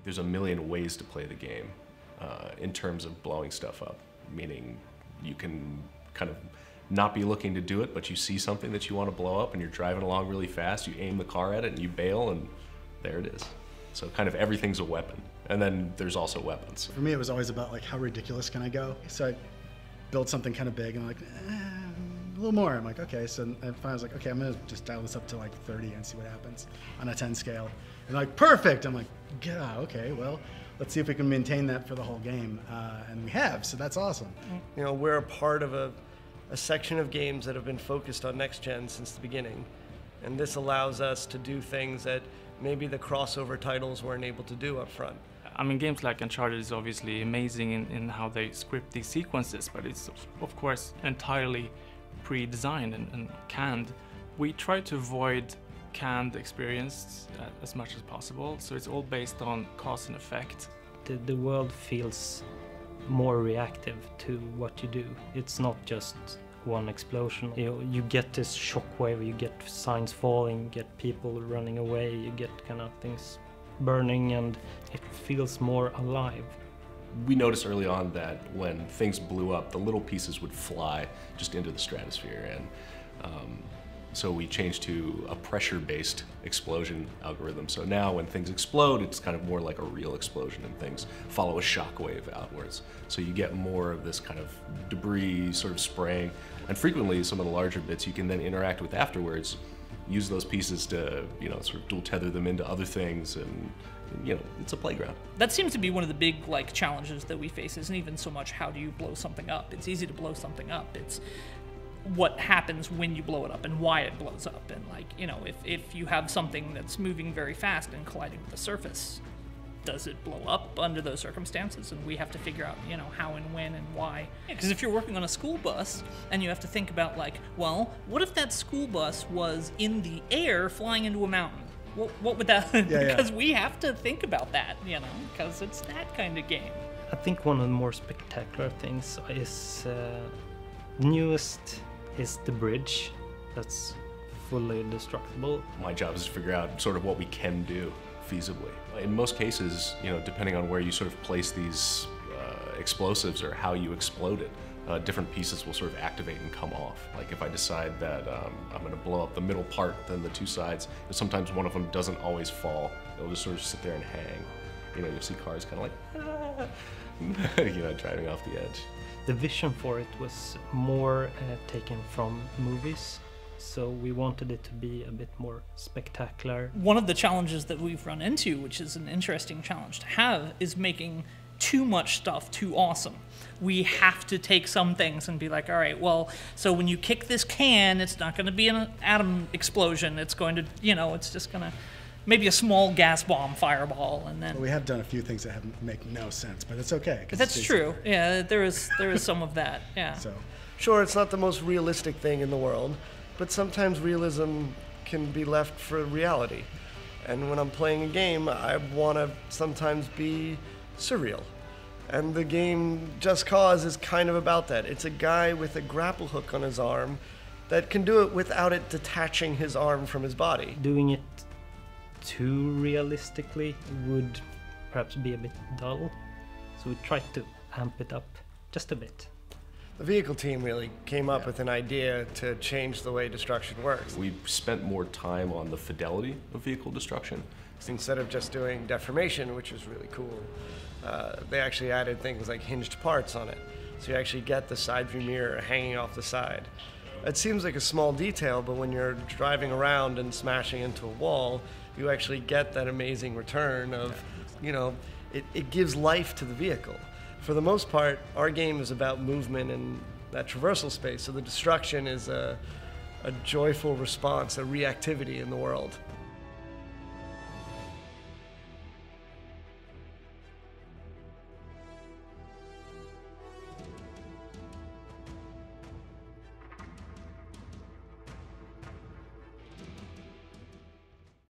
there's a million ways to play the game in terms of blowing stuff up, meaning you can kind of not be looking to do it, but you see something that you want to blow up and you're driving along really fast, you aim the car at it and you bail and there it is. So kind of everything's a weapon. And then there's also weapons. For me, it was always about like, how ridiculous can I go? So I build something kind of big and I'm like, a little more. I'm like, okay. So I finally was like, okay, I'm gonna just dial this up to like 30 and see what happens on a 10 scale. And like, perfect. I'm like, yeah, okay, well, let's see if we can maintain that for the whole game. And we have, so that's awesome. You know, we're a part of a section of games that have been focused on next gen since the beginning. And this allows us to do things that maybe the crossover titles weren't able to do up front. I mean, games like Uncharted is obviously amazing in how they script these sequences, but it's of course entirely pre-designed and canned. We try to avoid canned experience as much as possible, so it's all based on cause and effect. The world feels more reactive to what you do. It's not just one explosion. You get this shockwave, you get signs falling, you get people running away, you get kind of things burning, and it feels more alive. We noticed early on that when things blew up, the little pieces would fly just into the stratosphere, and so we changed to a pressure-based explosion algorithm. So now when things explode, it's kind of more like a real explosion and things follow a shockwave outwards. So you get more of this kind of debris sort of spraying. And frequently, some of the larger bits you can then interact with afterwards, use those pieces to, you know, sort of dual tether them into other things, and you know, it's a playground. That seems to be one of the big challenges that we face. Isn't even so much how do you blow something up. It's easy to blow something up. It's what happens when you blow it up and why it blows up. And you know, if you have something that's moving very fast and colliding with the surface, does it blow up under those circumstances? And we have to figure out, you know, how and when and why. Because if you're working on a school bus and you have to think about well, what if that school bus was in the air flying into a mountain? What would that, because we have to think about that, you know, because it's that kind of game. I think one of the more spectacular things is, newest is the bridge that's fully destructible. My job is to figure out sort of what we can do feasibly. In most cases, you know, depending on where you sort of place these explosives or how you explode it, different pieces will sort of activate and come off. Like if I decide that I'm going to blow up the middle part, then the two sides, sometimes one of them doesn't always fall. It'll just sort of sit there and hang. You know, you'll see cars kind of like, you know, driving off the edge. The vision for it was more taken from movies, so we wanted it to be a bit more spectacular. One of the challenges that we've run into, which is an interesting challenge to have, is making too much stuff too awesome. We have to take some things and be like, all right, well, so when you kick this can, it's not going to be an atom explosion. It's going to, you know, it's just going to, maybe a small gas bomb fireball, and then... Well, we have done a few things that make no sense, but it's okay. That's true. Yeah, there is some of that, yeah. So. Sure, it's not the most realistic thing in the world, but sometimes realism can be left for reality. And when I'm playing a game, I want to sometimes be surreal. And the game Just Cause is kind of about that. It's a guy with a grapple hook on his arm that can do it without it detaching his arm from his body. Doing it too realistically would perhaps be a bit dull, so we tried to amp it up just a bit. The vehicle team really came up with an idea to change the way destruction works. We spent more time on the fidelity of vehicle destruction. Instead of just doing deformation, which was really cool, they actually added things like hinged parts on it. So you actually get the side view mirror hanging off the side. It seems like a small detail, but when you're driving around and smashing into a wall, you actually get that amazing return of, you know, it gives life to the vehicle. For the most part, our game is about movement and that traversal space, so the destruction is a joyful response, a reactivity in the world.